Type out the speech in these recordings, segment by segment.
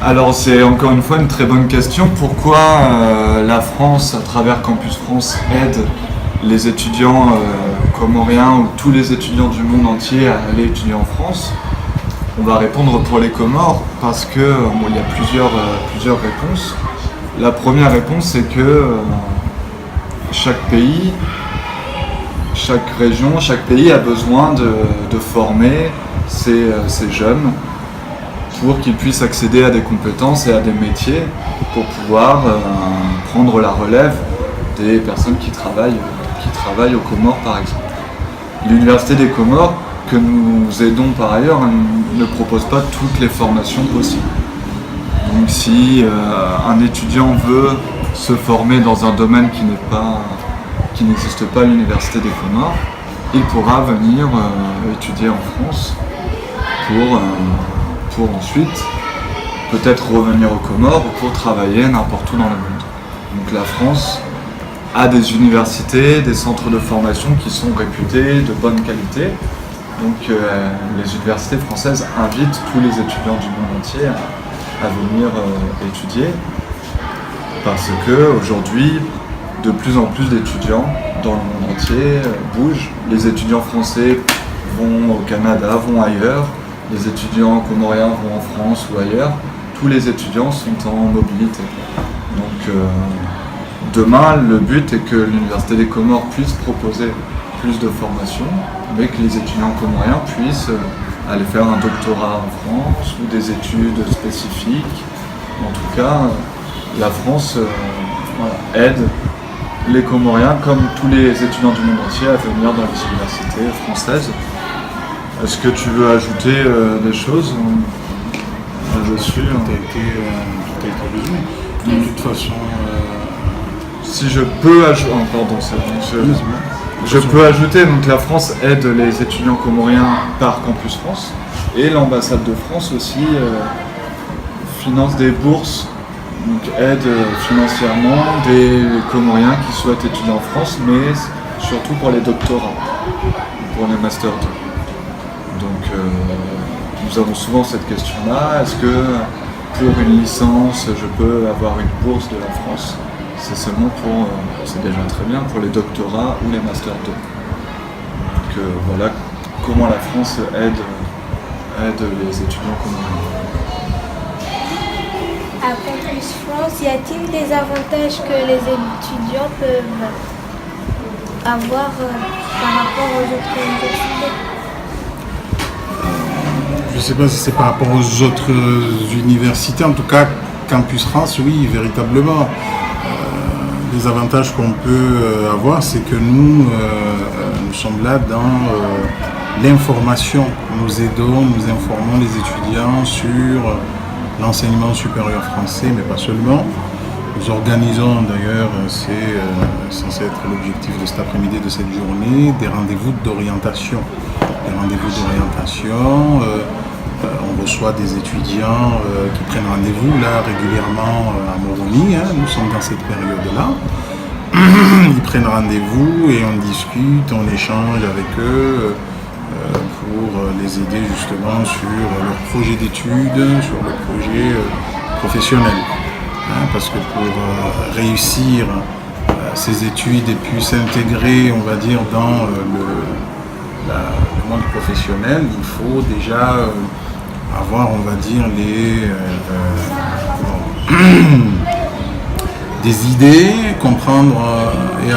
Alors c'est encore une fois une très bonne question. Pourquoi la France, à travers Campus France, aide les étudiants comoriens ou tous les étudiants du monde entier à aller étudier en France? On va répondre pour les Comores parce que il y a plusieurs réponses. La première réponse, c'est que chaque pays, chaque région, chaque pays a besoin de former ces jeunes pour qu'ils puissent accéder à des compétences et à des métiers pour pouvoir prendre la relève des personnes qui travaillent aux Comores par exemple. L'Université des Comores, que nous aidons par ailleurs, ne propose pas toutes les formations possibles. Donc si un étudiant veut se former dans un domaine qui n'existe pas à l'Université des Comores, il pourra venir étudier en France pour ensuite peut-être revenir aux Comores ou pour travailler n'importe où dans le monde. Donc la France a des universités, des centres de formation qui sont réputés de bonne qualité. Donc les universités françaises invitent tous les étudiants du monde entier à venir étudier parce que aujourd'hui de plus en plus d'étudiants dans le monde entier bougent. Les étudiants français vont au Canada, vont ailleurs, les étudiants comoriens vont en France ou ailleurs. Tous les étudiants sont en mobilité. Donc demain, le but est que l'Université des Comores puisse proposer plus de formations, mais que les étudiants comoriens puissent aller faire un doctorat en France ou des études spécifiques. En tout cas, la France aide les Comoriens, comme tous les étudiants du monde entier, à venir dans les universités françaises. Est-ce que tu veux ajouter des choses là-dessus? Tout a été résumé. De toute façon... Si je peux ajouter... pardon, je peux ajouter, donc la France aide les étudiants comoriens par Campus France et l'ambassade de France aussi finance des bourses, donc aide financièrement des Comoriens qui souhaitent étudier en France, mais surtout pour les doctorats, pour les Master 2. Donc nous avons souvent cette question-là, est-ce que pour une licence je peux avoir une bourse de la France? C'est seulement c'est déjà très bien pour les doctorats ou les Master 2. Donc voilà comment la France aide les étudiants comoriens. À Campus France, y a-t-il des avantages que les étudiants peuvent avoir par rapport aux autres universités? Je ne sais pas si c'est par rapport aux autres universités, en tout cas Campus France, oui, véritablement. Les avantages qu'on peut avoir, c'est que nous sommes là dans l'information. Nous informons les étudiants sur l'enseignement supérieur français, mais pas seulement. Nous organisons d'ailleurs, c'est censé être l'objectif de cet après-midi, de cette journée, des rendez-vous d'orientation. On reçoit des étudiants qui prennent rendez-vous là régulièrement à Moroni. Nous sommes dans cette période-là. Ils prennent rendez-vous et on discute, on échange avec eux pour les aider justement sur leur projet d'études, sur le projet professionnel. Parce que pour réussir ces études et puis s'intégrer, on va dire, dans le monde professionnel, il faut déjà avoir, on va dire, des idées, comprendre et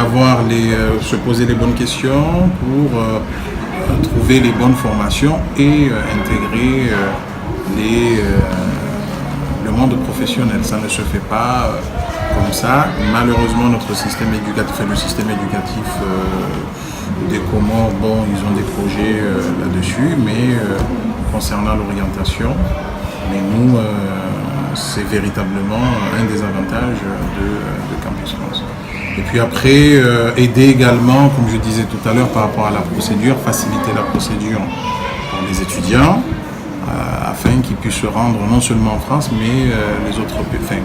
se poser les bonnes questions pour trouver les bonnes formations et intégrer le monde professionnel. Ça ne se fait pas comme ça. Malheureusement, notre système éducatif, le système éducatif des Comores, ils ont des projets là-dessus, mais concernant l'orientation, mais nous, c'est véritablement un des avantages de Campus France. Et puis après, aider également, comme je disais tout à l'heure, par rapport à la procédure, faciliter la procédure pour les étudiants, afin qu'ils puissent se rendre non seulement en France, mais les autres pays,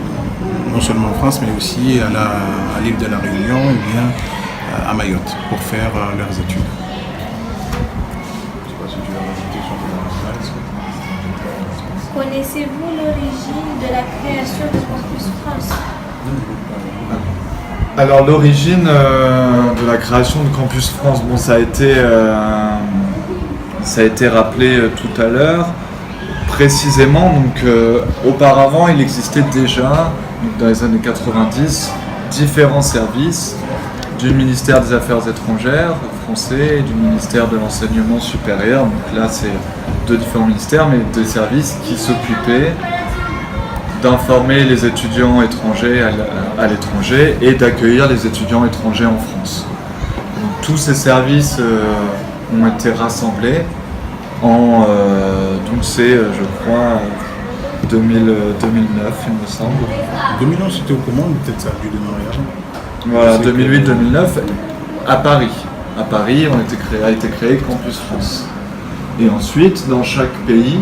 non seulement en France, mais aussi à l'île de la Réunion ou bien à Mayotte pour faire leurs études. Je ne sais pas si tu veux rajouter sur le slide. Connaissez-vous l'origine de la création de Campus France? Alors l'origine de la création de Campus France, bon, ça a été rappelé tout à l'heure. Précisément, donc auparavant il existait déjà, donc, dans les années 90, différents services du ministère des Affaires étrangères français et du ministère de l'Enseignement supérieur. Donc là c'est deux différents ministères, mais des services qui s'occupaient d'informer les étudiants étrangers à l'étranger et d'accueillir les étudiants étrangers en France. Donc, tous ces services ont été rassemblés en donc c'est je crois 2009 il me semble. 2011 c'était au comment, peut-être ça a dû démarrer avant. Voilà, 2008-2009 à Paris. À Paris a été créé Campus France. Et ensuite dans chaque pays,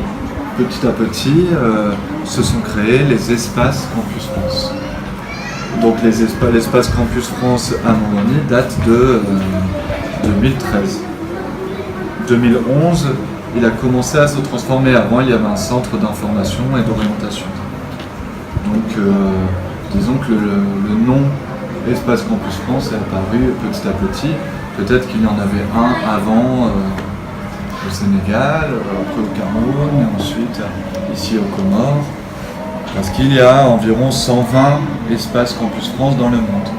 petit à petit, se sont créés les espaces Campus France. Donc l'espace Campus France à Montmagny date de 2013. 2011, il a commencé à se transformer. Avant, il y avait un centre d'information et d'orientation. Donc, disons que le nom Espace Campus France est apparu petit à petit. Peut-être qu'il y en avait un avant au Sénégal, après au Cameroun, et ensuite ici aux Comores. Parce qu'il y a environ 120 espaces Campus France dans le monde.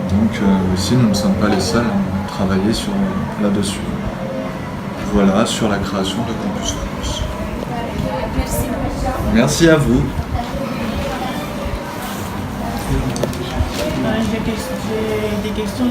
Donc, ici, nous ne sommes pas les seuls à travailler là-dessus. Voilà, sur la création de Campus France. Merci. Merci à vous. J'ai des questions.